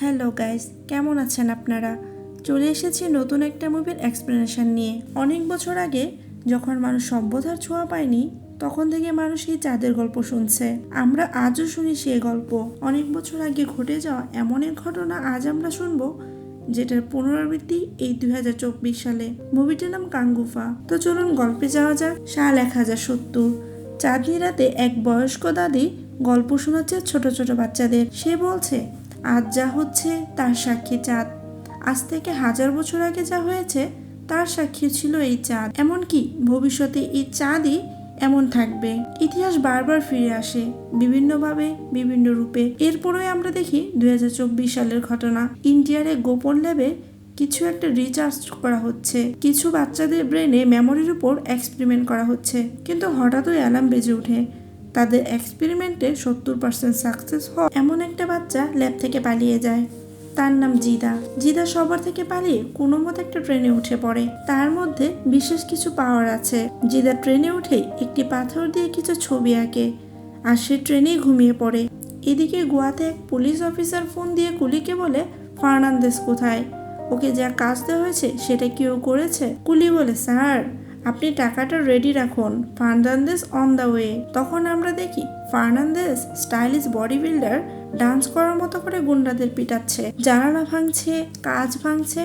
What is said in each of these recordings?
Hello guys, কেমন আছেন আপনারা? চলে এসেছি নতুন একটা মুভির এক্সপ্লেনেশন নিয়ে। অনেক বছর আগে যখন মানুষ সভ্যতার ছোঁয়া পায়নি, তখন থেকে মানুষ এই চাঁদের গল্প শুনছে। আমরা আজও শুনি সেই গল্প। অনেক বছর আগে ঘটে যাওয়া এমন এক ঘটনা আজ আমরা শুনবো, যেটার পুনরাবৃত্তি এই 2024 সালে। মুভিটার নাম কাঙ্গুফা। তো চলুন গল্পে যাওয়া যাক। সাল 1070। চাঁদনি রাতে এক বয়স্ক দাদি গল্প শোনাচ্ছে ছোট ছোট বাচ্চাদের। সে বলছে, আজ যা হচ্ছে তার সাক্ষী চাঁদ। আজ থেকে 1000 বছর আগে যা হয়েছে তার সাক্ষী ছিল এই চাঁদ। এমনকি ভবিষ্যতে এই চাঁদই এমন থাকবে। ইতিহাস বারবার ফিরে আসে, বিভিন্নভাবে, বিভিন্ন রূপে। এরপরে আমরা দেখি 2024 সালের ঘটনা। ইন্ডিয়ার এক গোপন ল্যাবে কিছু একটা রিসার্চ করা হচ্ছে। কিছু বাচ্চাদের ব্রেনে মেমোরির উপর এক্সপেরিমেন্ট করা হচ্ছে। কিন্তু হঠাৎই অ্যালার্ম বেজে ওঠে। তাদের এক্সপেরিমেন্টে 70% সাকসেস হয় এমন একটা বাচ্চা ল্যাব থেকে পালিয়ে যায়। তার নাম জিদা। জিদা সবার থেকে পালিয়ে কোনো মতে একটা ট্রেনে উঠে পড়ে। তার মধ্যে বিশেষ কিছু পাওয়ার আছে। জিদা ট্রেনে উঠে একটি পাথর দিয়ে কিছু ছবি আঁকে, আর সে ট্রেনেই ঘুমিয়ে পড়ে। এদিকে গোয়াতে এক পুলিশ অফিসার ফোন দিয়ে কুলিকে বলে, ফার্নান্দেস কোথায়? ওকে যা কাজ দেওয়া হয়েছে সেটা কেউ করেছে? কুলি বলে, স্যার আপনি টাকাটা রেডি রাখুন, ফার্নান্দেস অন দ্য ওয়ে। তখন আমরা দেখি Fernandes stylish body builder dance করার মতো করে গুন্ডাদের পিটাচ্ছে, জানালা ভাঙছে, কাজ ভাঙছে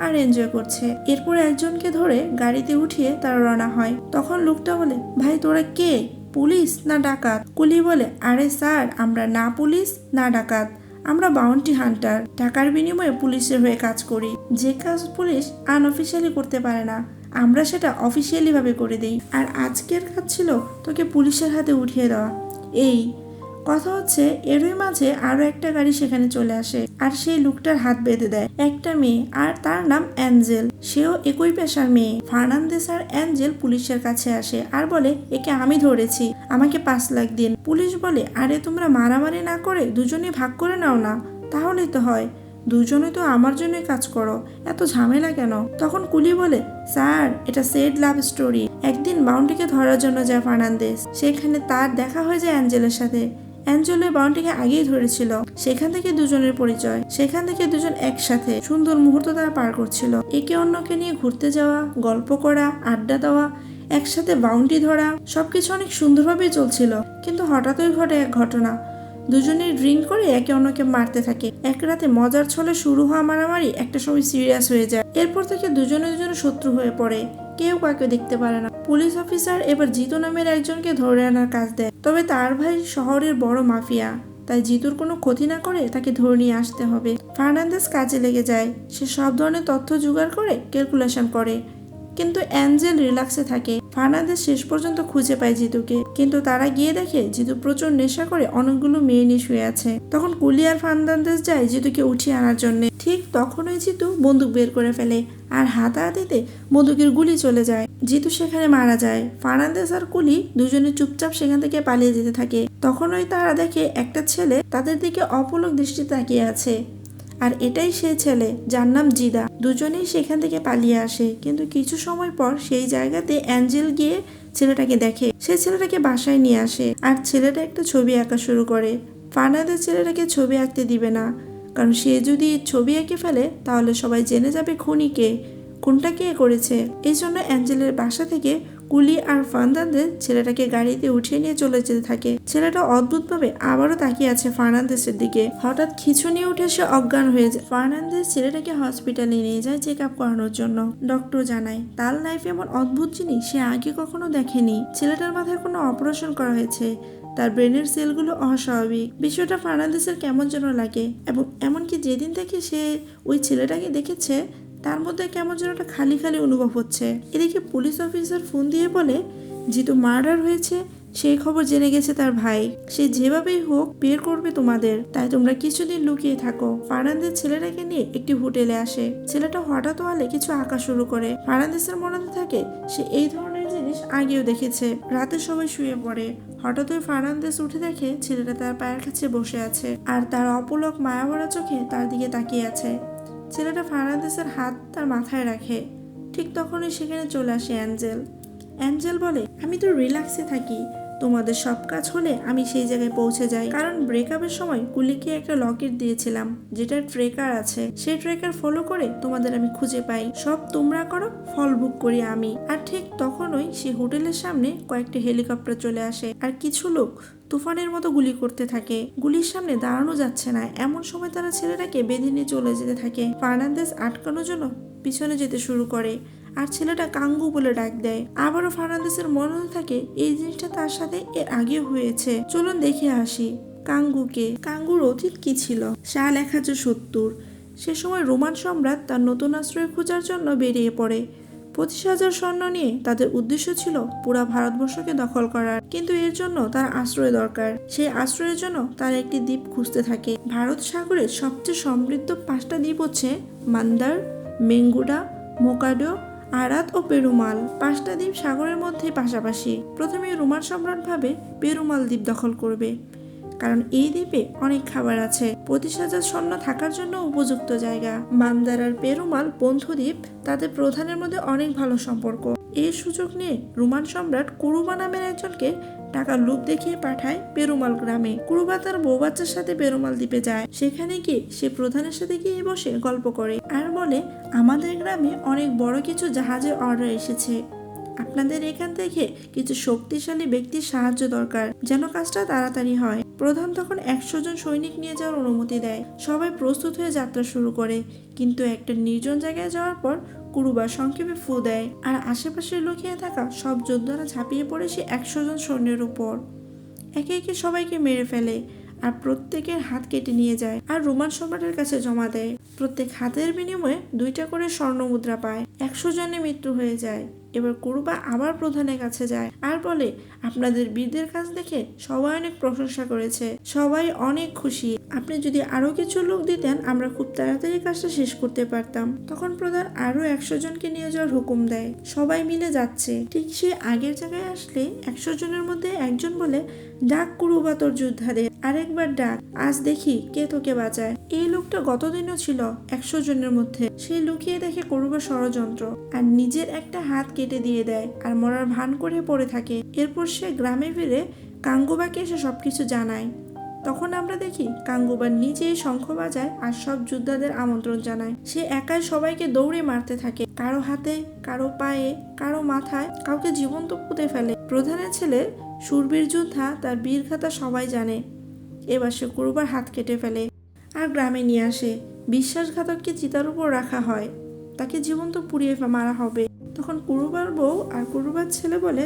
আর এনজয় করছে। এরপর একজনকে ধরে গাড়িতে উঠিয়ে তারা রওনা হয়। তখন লোকটা বলে, ভাই তোরা কে, পুলিশ না ডাকাত? কুলি বলে, আরে স্যার আমরা না পুলিশ না ডাকাত, আমরা বাউন্টি হান্টার। টাকার বিনিময়ে পুলিশের হয়ে কাজ করি। যে কাজ পুলিশ আনঅফিসিয়ালি করতে পারে না, আমরা সেটা অফিসিয়ালি ভাবে করে দেই। আর আজকের কাজ ছিল তোকে পুলিশের হাতে উঠিয়ে দেওয়া। এই কথা হচ্ছে, এরই মাঝে আরো একটা গাড়ি সেখানে চলে আসে, আর সেই লোকটার হাত বেঁধে দেয় একটা মেয়ে, আর তার নাম অ্যাঞ্জেল। সেও একই পেশার মেয়ে। ফার্নান্দেস আর অ্যাঞ্জেল পুলিশের কাছে আসে আর বলে, একে আমি ধরেছি, আমাকে 5 লাখ দিন। পুলিশ বলে, আরে তোমরা মারামারি না করে দুজনেই ভাগ করে নাও না, তাহলেই তো হয়। দুজনে তো আমার জন্যই কাজ করো, এত ঝামেলা কেন? তখন কুলি বলে, স্যার এটা সেড লাভ স্টোরি। একদিন বাউন্টিকে ধরার জন্য যায় ফার্নান্দেস। সেখানে তার দেখা হয়ে যায় অ্যাঞ্জেলের সাথে। অ্যাঞ্জেলো বাউন্টিকে আগেই ধরেছিল। সেখান থেকে দুজনের পরিচয়। সেখান থেকে দুজন একসাথে সুন্দর মুহূর্ত তারা পার করছিল। একে অন্যকে নিয়ে ঘুরতে যাওয়া, গল্প করা, আড্ডা দেওয়া, একসাথে বাউন্টি ধরা, সবকিছু অনেক সুন্দরভাবেই চলছিল। কিন্তু হঠাৎই ঘটে এক ঘটনা। দুজনেই ড্রিঙ্ক করে একে অন্যকে মারতে থাকে। এক রাতে মজার ছলে শুরু হওয়া মারামারি একটা সময় সিরিয়াস হয়ে যায়। এরপর থেকে দুজনে শত্রু হয়ে পড়ে। কেউ কাউকে দেখতে পারে না। পুলিশ অফিসার এবার জিতু নামের একজনকে ধরে আনার কাজ দেয়। তবে তার ভাই শহরের বড় মাফিয়া, তাই জিতুর কোনো ক্ষতি না করে তাকে ধরে নিয়ে আসতে হবে। ফার্নান্দেস কাজে লেগে যায়। সে সব ধরনের তথ্য জোগাড় করে ক্যালকুলেশন করে। কিন্তু অ্যাঞ্জেল রিল্যাক্সে থাকে। ফার্নান্দেস শেষ পর্যন্ত খুঁজে পায় জিতুকে, কিন্তু তারা গিয়ে দেখে জিতু প্রচুর নেশা করে অনেকগুলো মেয়ে নিয়ে শুয়ে আছে। তখন কুলি আর ফার্নান্দেস যায় জিতুকে উঠিয়ে আনার জন্য। ঠিক তখনই জিতু বন্দুক বের করে ফেলে, আর হাতাহাতিতে বন্দুকের গুলি চলে যায়। জিতু সেখানে মারা যায়। ফার্নান্দেস আর কুলি দুজনে চুপচাপ সেখান থেকে পালিয়ে যেতে থাকে। তখনই তারা দেখে একটা ছেলে তাদের দিকে অপলক দৃষ্টিতে তাকিয়ে আছে, আর এটাই সেই ছেলে যার নাম জিদা। দুজনেই সেখান থেকে পালিয়ে আসে। কিন্তু কিছু সময় পর সেই জায়গাতে অ্যাঞ্জেল গিয়ে ছেলেটাকে দেখে। সে ছেলেটাকে বাসায় নিয়ে আসে, আর ছেলেটা একটা ছবি আঁকা শুরু করে। ফার্নান্দেস ছেলেটাকে ছবি আঁকতে দিবে না, কারণ সে যদি ছবি এঁকে ফেলে তাহলে সবাই জেনে যাবে খুনিকে, কোনটা কে করেছে। এই জন্য অ্যাঞ্জেলের বাসা থেকে কুলি আর ফার্নান্দেস ছেলেটাকে গাড়িতে উঠিয়ে নিয়ে চলে যেতে থাকে। ছেলেটা অদ্ভুতভাবে আবারও তাকিয়ে আছে ফার্নান্দেসের দিকে। হঠাৎ খিঁচুনি উঠে সে অজ্ঞান হয়ে যায়। ফার্নান্দেস ছেলেটাকে হসপিটালে নিয়ে যায় চেক আপ করানোর জন্য। ডক্টর জানায় তার লাইফে এমন অদ্ভুত জিনিস সে আগে কখনো দেখেনি। ছেলেটার মাথায় কোনো অপারেশন করা হয়েছে, তার ব্রেনের সেলগুলো অস্বাভাবিক। বিষয়টা ফার্নান্দেসের কেমন যেন লাগে, এবং এমনকি যেদিন থেকে সে ওই ছেলেটাকে দেখেছে তার মধ্যে কেমন যেন একটা খালি খালি অনুভব হচ্ছে। এদিকে পুলিশ অফিসার ফোন দিয়ে বলে, জিতু মার্ডার হয়েছে, সেই খবর জেনে গেছে তার ভাই। সে যেভাবেই হোক বের করবে তোমাদের, তাই তোমরা কিছুদিন লুকিয়ে থাকো। ফার্নান্দেস ছেলেটাকে নিয়ে একটি হোটেলে আসে। ছেলেটা হঠাৎ ওয়ালে কিছু আঁকা শুরু করে। ফার্নান্দেসের মনে থাকে সে এই ধরনের জিনিস আগেও দেখেছে। রাতে সবাই শুয়ে পড়ে। হঠাৎই ফার্নান্দেস উঠে দেখে ছেলেটা তার পায়ের কাছে বসে আছে, আর তার অপলক মায়াভরা চোখে তার দিকে তাকিয়ে আছে। ছেলেটা ফার্নান্দেসের হাত তার মাথায় রাখে। ঠিক তখনই সেখানে চলে আসে অ্যাঞ্জেল। অ্যাঞ্জেল বলে, আমি তো রিল্যাক্সে থাকি, তোমাদের সব কাজ হলে আমি সেই জায়গায় পৌঁছে যাই, কারণ ব্রেকআপের সময় কুলিকে একটা লকেট দিয়েছিলাম যেটার ট্রেকার আছে, সেই ট্রেকার ফলো করে তোমাদের আমি খুঁজে পাই। সব তোমরা করো, ফল ভোগ করি আমি। আর ঠিক তখনই সেই হোটেলের সামনে কয়েকটা হেলিকপ্টার চলে আসে আর কিছু লোক তুফানের মতো গুলি করতে থাকে। গুলির সামনে দাঁড়ানো যাচ্ছে না, এমন সময় তারা ছেলেটাকে বেঁধে নিয়ে চলে যেতে থাকে। ফার্নান্দেজ আটকানোর জন্য পিছনে যেতে শুরু করে আর ছেলেটা কাঙ্গু বলে ডাক দেয়। আবারও ফার্নান্দেসের মনে হতে থাকে এই জিনিসটা তার সাথে এর আগেও হয়েছে, চলুন দেখে আসি কাঙ্গুকে। কাঙ্গুর অতীত কি ছিল? সাল 1070। সে সময় রোমান সম্রাট তার নতুন আশ্রয় খোঁজার জন্য বেরিয়ে পড়ে। 25,000 সৈন্য নিয়ে তাদের উদ্দেশ্য ছিল পুরা ভারতবর্ষকে দখল করার, কিন্তু এর জন্য তার আশ্রয় দরকার। সেই আশ্রয়ের জন্য তারা একটি দ্বীপ খুঁজতে থাকে। ভারত সাগরের সবচেয়ে সমৃদ্ধ 5টা দ্বীপ হচ্ছে মান্দার, মেঙ্গুডা, মোকাডো, আরাত ও পেরুমাল। 5টা দ্বীপ সাগরের মধ্যে পাশাপাশি। প্রথমে রোমান সম্রাট ভাবে পেরুমাল দ্বীপ দখল করবে, কারণ এই দ্বীপে অনেক খাবার আছে, 25,000 সৈন্য থাকার জন্য উপযুক্ত জায়গা। মান্দার আর পেরুমাল বন্ধু দ্বীপ, তাদের প্রধানের মধ্যে অনেক ভালো সম্পর্ক। এই সুযোগ নিয়ে রোমান সম্রাট কুরুবা নামের একজনকে টাকার লোভ দেখিয়ে পাঠায় পেরুমাল গ্রামে। কুরুবা তার বউ বাচ্চার সাথে পেরুমাল দ্বীপে যায়। সেখানে গিয়ে সে প্রধানের সাথে গিয়ে বসে গল্প করে আর বলে, আমাদের গ্রামে অনেক বড় কিছু জাহাজের অর্ডার এসেছে, আপনাদের এখান থেকে কিছু শক্তিশালী ব্যক্তির সাহায্য দরকার, যেন কাজটা তাড়াতাড়ি হয়। প্রধান তখন 100 জন সৈনিক নিয়ে যাওয়ার অনুমতি দেয়। সবাই প্রস্তুত হয়ে যাত্রা শুরু করে, কিন্তু একটা নির্জন জায়গায় যাওয়ার পর কুরুবা সংক্ষেপে ফু দেয় আর আশেপাশে লুকিয়ে থাকা সব যোদ্ধারা ঝাঁপিয়ে পড়ে সে 100 জন সৈন্যের উপর। একে একে সবাইকে মেরে ফেলে আর প্রত্যেকের হাত কেটে নিয়ে যায় আর রোমান সম্রাটের কাছে জমা দেয়। প্রত্যেক হাতের বিনিময়ে 2টা করে স্বর্ণ মুদ্রা পায়। 100 জনের মৃত্যু হয়ে যায়। এবার কুরুবা আবার প্রধানের কাছে যায় আর বলে, আপনাদের বীরদের কাজ দেখে সবাই অনেক প্রশংসা করেছে, সবাই অনেক খুশি, আপনি যদি আরো কিছু লোক দিতেন আমরা খুব তাড়াতাড়ি কাজটা শেষ করতে পারতাম। তখন প্রধান আরো 100 জনকে নিয়ে যাওয়ার হুকুম দেয়। সবাই মিলে যাচ্ছে। ঠিক সে আগের জায়গায় আসলে 100 জনের মধ্যে একজন বলে, ডাক কুরুবা তোর যোদ্ধাদের, আরেকবার ডাক, আজ দেখি কে তোকে বাঁচায়। এই লোকটা গতদিনও ছিল 100 জনের মধ্যে। সে লুকিয়ে দেখে কুরুবা ষড়যন্ত্র আর নিজের একটা হাত কেটে দিয়ে দেয় আর মরার ভান করে পড়ে থাকে। এরপর সে গ্রামে ফিরে কাঙ্গুবাকে এসে সবকিছু জানায়। তখন আমরা দেখি কাঙ্গুবা নিজেই শঙ্খ বাজায় আর সব যোদ্ধাদের আমন্ত্রণ জানায়। সে একাই সবাইকে দৌড়ে মারতে থাকে, কারো হাতে, কারো পায়ে, কারো মাথায়, কাউকে জীবন্ত পুঁতে ফেলে। প্রধানের ছেলে শূরবীর যোদ্ধা, তার বীরগাথা সবাই জানে। এবার সে কুরুবার হাত কেটে ফেলে আর গ্রামে নিয়ে আসে। বিশ্বাসঘাতককে চিতার উপর রাখা হয়, তাকে জীবন্ত পুড়িয়ে মারা হবে। তখন কুরুবার বউ আর কুরুবার ছেলে বলে,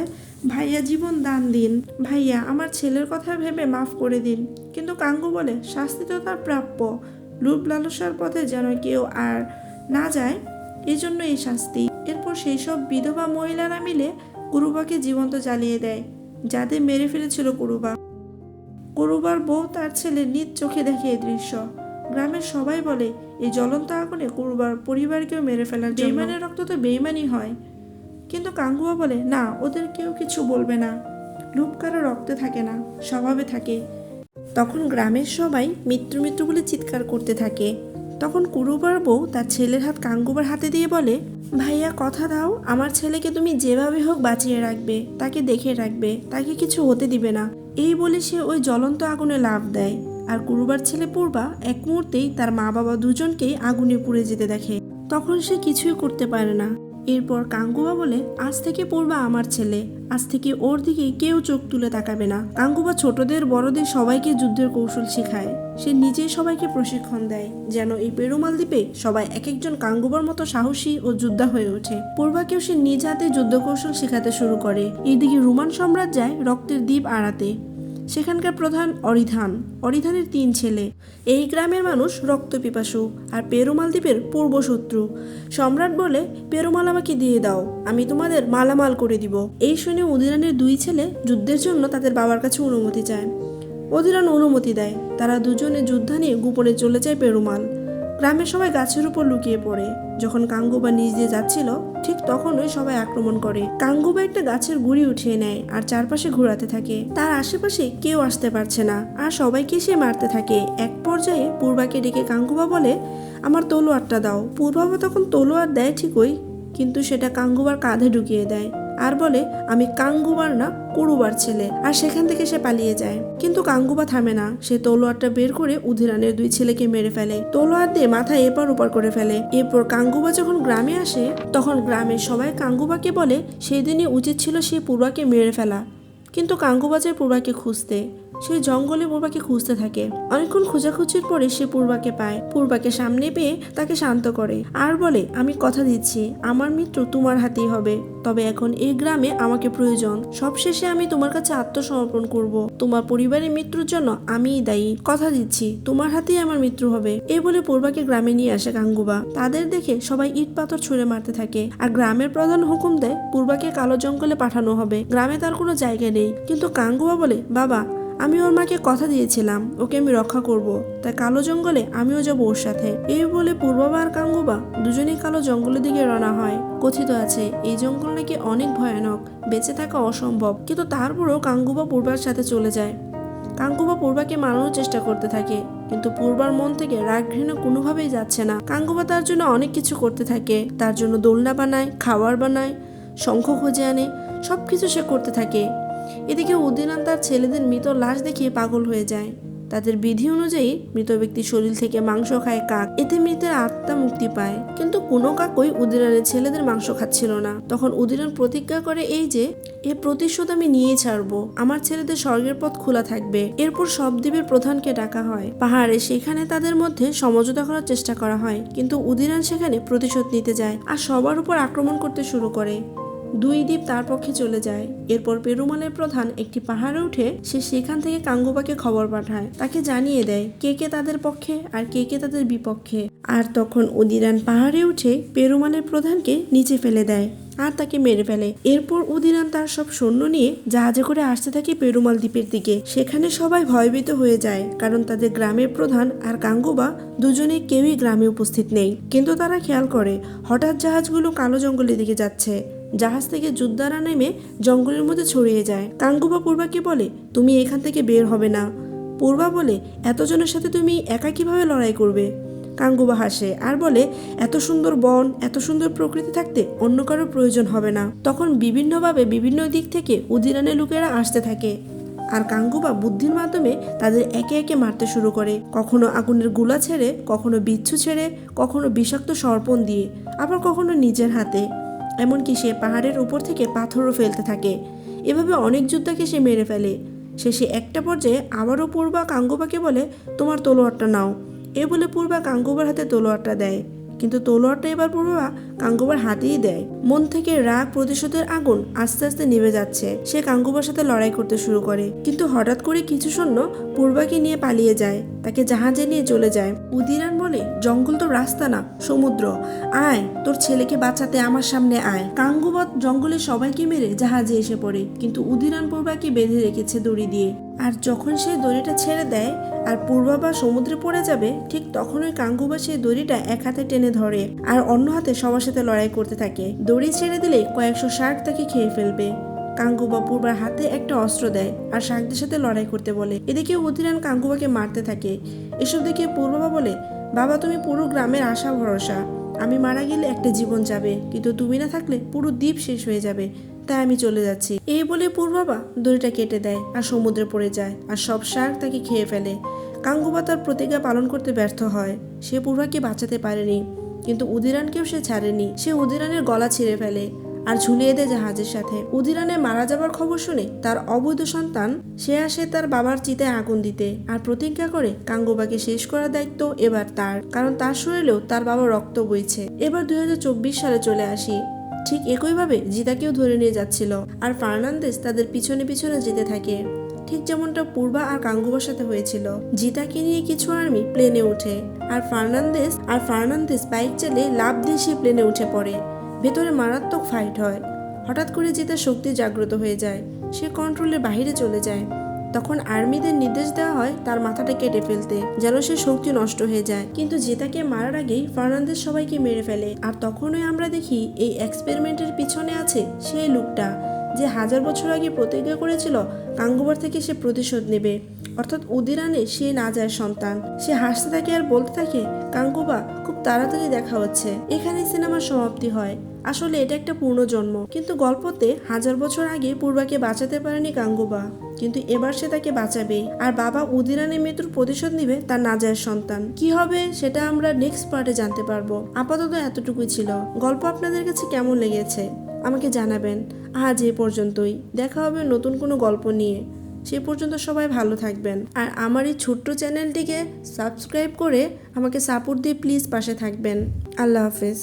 ভাইয়া জীবন দান দিন, ভাইয়া আমার ছেলের কথা ভেবে মাফ করে দিন। কিন্তু কাঙ্গু বলে, শাস্তি তো তার প্রাপ্য, লোভ লালসার পথে যেন কেউ আর না যায়, এজন্য এই শাস্তি। এরপর সেই সব বিধবা মহিলারা মিলে কুরুবাকে জীবন্ত জ্বালিয়ে দেয়, যাদের মেরে ফেলেছিল কুরুবা। কুরুবার বউ তার ছেলে নিজ চোখে দেখে এই দৃশ্য। গ্রামের সবাই বলে, এই জ্বলন্ত আগুনে কুরুবার পরিবারকেও মেরে ফেলার জন্য। বেইমানের রক্ত তো বেইমানই হয়। কিন্তু কাঙ্গুয়া বলে, না, ওদের কেউ কিছু বলবে না, লোভ কারো রক্তে থাকে না, স্বভাবে থাকে। তখন গ্রামের সবাই মৃত্যু মৃত্যু বলে চিৎকার করতে থাকে। তখন কুরুবার বউ তার ছেলের হাত কাঙ্গুবার হাতে দিয়ে বলে, ভাইয়া কথা দাও, আমার ছেলেকে তুমি যেভাবে হোক বাঁচিয়ে রাখবে, তাকে দেখে রাখবে, তাকে কিছু হতে দিবে না। এই বলে সে ওই জ্বলন্ত আগুনে লাফ দেয় আর কুরুবার ছেলে পূর্বা এক মুহূর্তেই তার মা বাবা দুজনকেই আগুনে পুড়ে যেতে দেখে। তখন সে কিছুই করতে পারে না। এরপর কাঙ্গুবা বলে, আজ থেকে পূর্বা আমার ছেলে, আজ থেকে ওর দিকে কেউ চোখ তুলে তাকাবে না। কাঙ্গুবা ছোটদের বড়দের সবাইকে যুদ্ধের কৌশল শেখায়। সে নিজেই সবাইকে প্রশিক্ষণ দেয়, যেন এই পেরুমাল দ্বীপে সবাই এক একজন কাঙ্গুবার মতো সাহসী ও যোদ্ধা হয়ে ওঠে। পূর্বাকেও সে নিজ হাতে যুদ্ধ কৌশল শেখাতে শুরু করে। এইদিকে রোমান সম্রাট যায় রক্তের দ্বীপ আড়াতে। সেখানকার প্রধান অরিধানের 3 ছেলে। এই গ্রামের মানুষ রক্ত পিপাসু আর পেরুমাল দ্বীপের পূর্বশত্রু। সম্রাট বলে, পেরুমাল আমাকে দিয়ে দাও, আমি তোমাদের মালামাল করে দিব। এই শুনে অধিরানের 2 ছেলে যুদ্ধের জন্য তাদের বাবার কাছে অনুমতি চায়। অধিরান অনুমতি দেয়। তারা দুজনে যুদ্ধা নিয়ে গোপনে চলে যায় পেরুমাল। গ্রামের সবাই গাছের উপর লুকিয়ে পড়ে। যখন কাঙ্গুবা নিচ দিয়ে যাচ্ছিল, ঠিক তখনই সবাই আক্রমণ করে। কাঙ্গুবা একটা গাছের গুড়ি উঠিয়ে নেয় আর চারপাশে ঘোরাতে থাকে। তার আশেপাশে কেউ আসতে পারছে না আর সবাইকে সে মারতে থাকে। এক পর্যায়ে পূর্বাকে ডেকে কাঙ্গুবা বলে, আমার তলোয়ারটা দাও। পূর্বা তখন তলোয়ার দেয় ঠিকই, কিন্তু সেটা কাঙ্গুবার কাঁধে ঢুকিয়ে দেয় আর বলে আমি কাঙ্গুবার না কুরুবার ছেলে, আর সেখান থেকে সে পালিয়ে যায়। কিন্তু কাঙ্গুবা থামে না, সে তলোয়ারটা বের করে উদিরানের 2 ছেলেকে মেরে ফেলে, তলোয়ার দিয়ে মাথা এপার ওপার করে ফেলে। এরপর কাঙ্গুবা যখন গ্রামে আসে তখন গ্রামের সবাই কাঙ্গুবাকে বলে সেই দিনই উচিত ছিল সে পূর্বাকে মেরে ফেলা। কিন্তু কাঙ্গুবা যায় পূর্বাকে খুঁজতে, সেই জঙ্গলে পূর্বাকে খুঁজতে থাকে। অনেকক্ষণ খোঁজাখুঁজির পরে সে পূর্বাকে পায়, পূর্বাকে সামনে পেয়ে তাকে শান্ত করে আর বলে আমি কথা দিচ্ছি আমার মৃত্যু তোমার হাতেই হবে, তবে এখন এই গ্রামে আমাকে প্রয়োজন, সবশেষে আমি তোমার কাছে আত্মসমর্পণ করব, তোমার পরিবারের মৃত্যুর জন্য আমিই দায়ী, কথা দিচ্ছি তোমার হাতেই আমার মৃত্যু হবে। এই বলে পূর্বাকে গ্রামে নিয়ে আসে কাঙ্গুবা। তাদের দেখে সবাই ইট পাথর ছুঁড়ে মারতে থাকে, আর গ্রামের প্রধান হুকুম দেয় পূর্বাকে কালো জঙ্গলে পাঠানো হবে, গ্রামে তার কোনো জায়গা নেই। কিন্তু কাঙ্গুবা বলে বাবা আমি ওর মাকে কথা দিয়েছিলাম ওকে আমি রক্ষা করব, তাই কালো জঙ্গলে আমিও যাবো ওর সাথে। এই বলে পূর্বাবা আর কাঙ্গুবা দুজনেই কালো জঙ্গলের দিকে রওনা হয়। কথিত আছে এই জঙ্গল নাকি অনেক ভয়ানক, বেঁচে থাকা অসম্ভব, কিন্তু তারপরেও কাঙ্গুবা পূর্বার সাথে চলে যায়। কাঙ্গুবা পূর্বাকে মারানোর চেষ্টা করতে থাকে, কিন্তু পূর্বার মন থেকে রাগ ঘৃণা কোনোভাবেই যাচ্ছে না। কাঙ্গুবা তার জন্য অনেক কিছু করতে থাকে, তার জন্য দোলনা বানায়, খাবার বানায়, শঙ্খ খুঁজে আনে, সবকিছু সে করতে থাকে। এদিকে উদিরান তার ছেলেদের মৃত লাশ দেখিয়ে পাগল হয়ে যায়। তাদের বিধি অনুযায়ী মৃত ব্যক্তির শরীর থেকে মাংস খায় কাক, এতে মৃতের আত্মা মুক্তি পায়। কিন্তু কোনো কাকই উদিরানের ছেলেদের মাংস খাচ্ছিল না। তখন উদিরান প্রতিজ্ঞা করে এই যে এর প্রতিশোধ আমি নিয়েই ছাড়বো, আমার ছেলেদের স্বর্গের পথ খোলা থাকবে। এরপর সব দ্বীপের প্রধানকে ডাকা হয় পাহাড়ে, সেখানে তাদের মধ্যে সমঝোতা করার চেষ্টা করা হয়, কিন্তু উদিরান সেখানে প্রতিশোধ নিতে যায় আর সবার উপর আক্রমণ করতে শুরু করে। 2 দ্বীপ তার পক্ষে চলে যায়। এরপর পেরুমালের প্রধান একটি পাহাড়ে উঠে সে সেখান থেকে কাঙ্গুবাকে খবর পাঠায়, তাকে জানিয়ে দেয় কে কে তাদের পক্ষে আর কে কে তাদের বিপক্ষে। আর তখন উদিরান পাহাড়ে উঠে পেরুমালের প্রধানকে নিচে ফেলে দেয় আর তাকে মেরে ফেলে। এরপর উদিরান তার সব সৈন্য নিয়ে জাহাজে করে আসতে থাকে পেরুমাল দ্বীপের দিকে। সেখানে সবাই ভয়ভীত হয়ে যায়, কারণ তাদের গ্রামের প্রধান আর কাঙ্গুবা দুজনেই কেউই গ্রামে উপস্থিত নেই। কিন্তু তারা খেয়াল করে হঠাৎ জাহাজগুলো কালো জঙ্গলের দিকে যাচ্ছে। জাহাজ থেকে যোদ্ধারা নেমে জঙ্গলের মধ্যে ছড়িয়ে যায়। কাঙ্গুবা পূর্বাকে বলে তুমি এখান থেকে বের হবে না। পূর্বা বলে এতজনের সাথে তুমি একা কিভাবে লড়াই করবে? কাঙ্গুবা হাসে আর বলে এত সুন্দর বন, এত সুন্দর প্রকৃতি থাকতে অন্য কারো প্রয়োজন হবে না। তখন বিভিন্নভাবে বিভিন্ন দিক থেকে উদিরানের লোকেরা আসতে থাকে, আর কাঙ্গুবা বুদ্ধির মাধ্যমে তাদের একে একে মারতে শুরু করে, কখনো আগুনের গোলা ছেড়ে, কখনো বিচ্ছু ছেড়ে, কখনো বিষাক্ত সর্পণ দিয়ে, আবার কখনো নিজের হাতে। এমনকি সে পাহাড়ের উপর থেকে পাথরও ফেলতে থাকে। এভাবে অনেক যোদ্ধাকে সে মেরে ফেলে। শেষে একটা পর্যায়ে আবারও পূর্বা কাঙ্গুবাকে বলে তোমার তলোয়ারটা নাও। এ বলে পূর্বা কাঙ্গুবার হাতে তলোয়ারটা দেয়, কিন্তু তলোয়ারটা এবার পূর্বা কাঙ্গুবার হাতেই দেয়। মন থেকে রাগ প্রতিশোধের আগুন আস্তে আস্তে নিভে যাচ্ছে। সে কাঙ্গুবার সাথে লড়াই করতে শুরু করে, কিন্তু হঠাৎ করে কিছু সৈন্য পূর্বাকে নিয়ে পালিয়ে যায়, তাকে জাহাজে নিয়ে চলে যায়। উদিরান বলে জঙ্গল তো রাস্তা না, সমুদ্র, আয় তোর ছেলেকে বাঁচাতে আমার সামনে আয়। কাঙ্গুবা জঙ্গলে সবাইকে মেরে জাহাজে এসে পড়ে, কিন্তু উদিরান পূর্বাকে বেঁধে রেখেছে দড়ি দিয়ে। আর যখন সে দড়িটা ছেড়ে দেয় আর পূর্বা বা সমুদ্রে পড়ে যাবে, ঠিক তখনই কাঙ্গুবা সেই দড়িটা এক হাতে টেনে ধরে আর অন্য হাতে সবার সাথে লড়াই করতে থাকে। দড়ি ছেড়ে দিলে কয়েকশো শার্ক তাকে খেয়ে ফেলবে। কাঙ্গুবা পূর্বার হাতে একটা অস্ত্র দেয় আর শার্কদের সাথে লড়াই করতে বলে। এদিকে উদিরান কাঙ্গুবাকে মারতে থাকে। এসব দেখে পূর্বা বলে বাবা তুমি পুরো গ্রামের আশা ভরসা, আমি মারা গেলে একটা জীবন যাবে, কিন্তু তুমি না থাকলে পুরো দ্বীপ শেষ হয়ে যাবে, তাই আমি চলে যাচ্ছি। এই বলে পূর্বাবা দড়িটা কেটে দেয় আর সমুদ্রে পড়ে যায়, আর সব শার্ক তাকে খেয়ে ফেলে। কাঙ্গুবা তার প্রতিজ্ঞা পালন করতে ব্যর্থ হয়। সে পূর্বাকে বাঁচাতে পারেনি, কিন্তু উদিরানকেও সে ছাড়েনি। সে উদিরানের গলা ছিঁড়ে ফেলে আর ঝুলিয়ে দেয় জাহাজের সাথে। উদিরানের মারা যাবার খবর শুনে তার অবৈধ সন্তান সে আসে তার বাবার চিতায় আগুন দিতে আর প্রতিজ্ঞা করে কাঙ্গুবাকে শেষ করার দায়িত্ব এবার তার, কারণ তার শরীরেও তার বাবার রক্ত বইছে। এবার 2024 সালে চলে আসি। ঠিক একইভাবে জিতাকেও ধরে নিয়ে যাচ্ছিল, আর ফার্নান্দেজ তাদের পিছনে পিছনে যেতে থাকে, ঠিক যেমনটা পূর্বা আর কাঙ্গুবার সাথে হয়েছিল। জিতাকে নিয়ে কিছু আর্মি প্লেনে ওঠে আর ফার্নান্দেজ বাইক চালিয়ে লাফ দিয়ে সে প্লেনে উঠে পড়ে। ভেতরে মারাত্মক ফাইট হয়। হঠাৎ করে জিতার শক্তি জাগ্রত হয়ে যায়, সে কন্ট্রোলের বাইরে চলে যায়। তখন আর্মিদের নির্দেশ দেওয়া হয় তার মাথাটা কেটে ফেলতে, যেন সে শক্তি নষ্ট হয়ে যায়। কিন্তু জেতাকে মারার আগেই ফার্নান্দেজ সবাইকে মেরে ফেলে। আর তখনই আমরা দেখি এই এক্সপেরিমেন্টের পিছনে আছে সেই লোকটা যে 1000 বছর আগে প্রতিজ্ঞা করেছিল কাঙ্গুবার থেকে সে প্রতিশোধ নেবে, অর্থাৎ উদিরানে সে না যায় সন্তান। সে হাসতে থাকে আর বলতে থাকে কাঙ্গুবা খুব তাড়াতাড়ি দেখা হচ্ছে। এখানে সিনেমার সমাপ্তি হয়। আসলে এটা একটা পুনর্জন্ম, কিন্তু গল্পতে 1000 বছর আগে পূর্বাকে বাঁচাতে পারেনি গাঙ্গুবা, কিন্তু এবার সে তাকে বাঁচাবে। আর বাবা উদিরানের মৃত্যুর প্রতিশোধ নিবে তার নাজায়ের সন্তান। কি হবে সেটা আমরা নেক্সট পার্টে জানতে পারবো। আপাতত এতটুকুই ছিল। গল্প আপনাদের কাছে কেমন লেগেছে আমাকে জানাবেন। আজ এই পর্যন্তই, দেখা হবে নতুন কোনো গল্প নিয়ে। সে পর্যন্ত সবাই ভালো থাকবেন, আর আমার এই ছোট্ট চ্যানেলটিকে সাবস্ক্রাইব করে আমাকে সাপোর্ট দিয়ে প্লিজ পাশে থাকবেন। আল্লাহ হাফেজ।